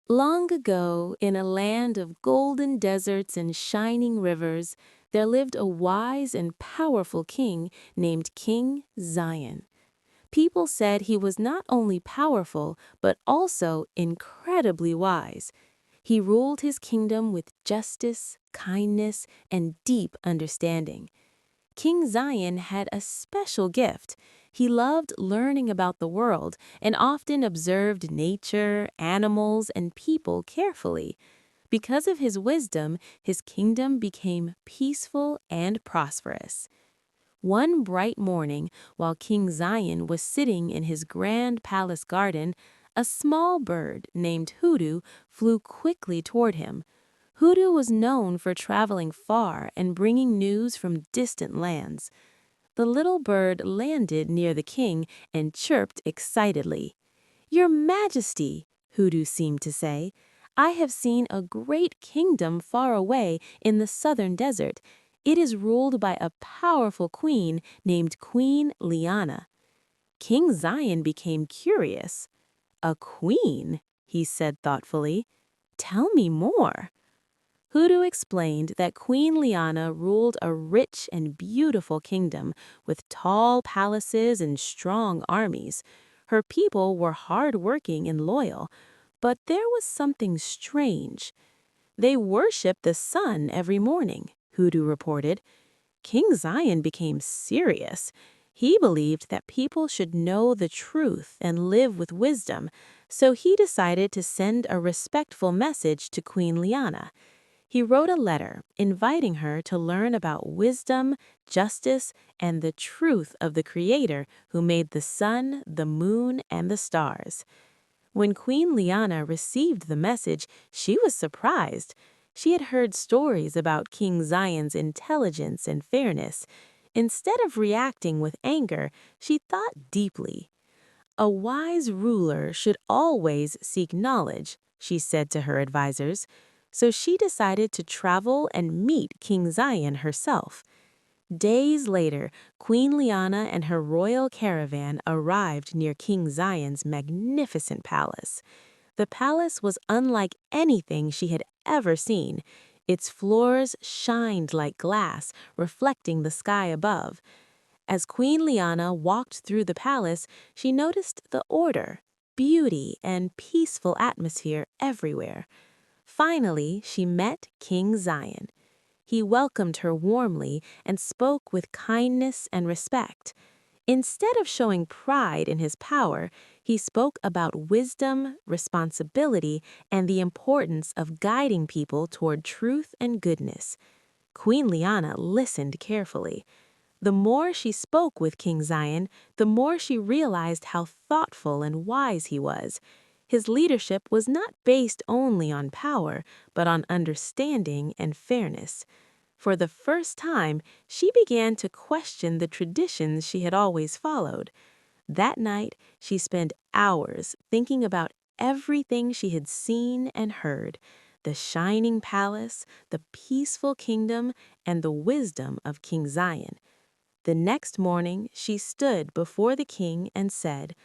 Long ago, in a land of golden deserts and shining rivers, there lived a wise and powerful king named King Zayan. People said he was not only powerful, but also incredibly wise. He ruled his kingdom with justice, kindness, and deep understanding. King Zion had a special gift. He loved learning about the world and often observed nature, animals, and people carefully. Because of his wisdom, his kingdom became peaceful and prosperous. One bright morning, while King Zion was sitting in his grand palace garden, a small bird named Hoodoo flew quickly toward him. Hoodoo was known for traveling far and bringing news from distant lands. The little bird landed near the king and chirped excitedly. "Your Majesty," Hoodoo seemed to say, "I have seen a great kingdom far away in the southern desert. It is ruled by a powerful queen named Queen Liyana." King Zion became curious. "A queen?" he said thoughtfully. "Tell me more." Hoodoo explained that Queen Liyana ruled a rich and beautiful kingdom with tall palaces and strong armies. Her people were hard-working and loyal, but there was something strange. They worshiped the sun every morning, Hoodoo reported. King Zion became serious. He believed that people should know the truth and live with wisdom, so he decided to send a respectful message to Queen Liyana. He wrote a letter inviting her to learn about wisdom, justice, and the truth of the Creator who made the sun, the moon, and the stars. When Queen Liana received the message, she was surprised. She had heard stories about King Zion's intelligence and fairness. Instead of reacting with anger, she thought deeply. "A wise ruler should always seek knowledge," she said to her advisors. So she decided to travel and meet King Zion herself. Days later, Queen Liana and her royal caravan arrived near King Zion's magnificent palace. The palace was unlike anything she had ever seen. Its floors shined like glass, reflecting the sky above. As Queen Liana walked through the palace, she noticed the order, beauty, and peaceful atmosphere everywhere. Finally, she met King Zion. He welcomed her warmly and spoke with kindness and respect. Instead of showing pride in his power, he spoke about wisdom, responsibility, and the importance of guiding people toward truth and goodness. Queen Liana listened carefully. The more she spoke with King Zion, the more she realized how thoughtful and wise he was. His leadership was not based only on power, but on understanding and fairness. For the first time, she began to question the traditions she had always followed. That night, she spent hours thinking about everything she had seen and heard: the shining palace, the peaceful kingdom, and the wisdom of King Zion. The next morning, she stood before the king and said,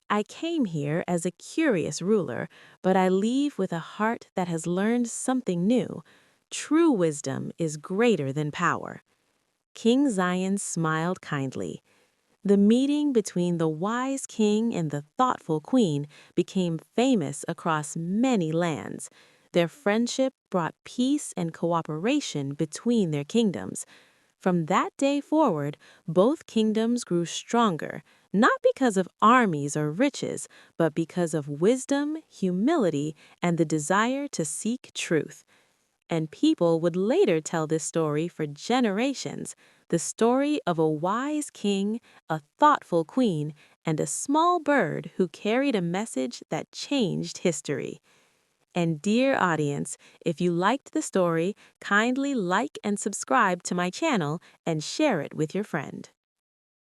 "I came here as a curious ruler, but I leave with a heart that has learned something new. True wisdom is greater than power." King Zion smiled kindly. The meeting between the wise king and the thoughtful queen became famous across many lands. Their friendship brought peace and cooperation between their kingdoms. From that day forward, both kingdoms grew stronger, not because of armies or riches, but because of wisdom, humility, and the desire to seek truth. And people would later tell this story for generations, the story of a wise king, a thoughtful queen, and a small bird who carried a message that changed history. And dear audience, if you liked the story, kindly like and subscribe to my channel and share it with your friend.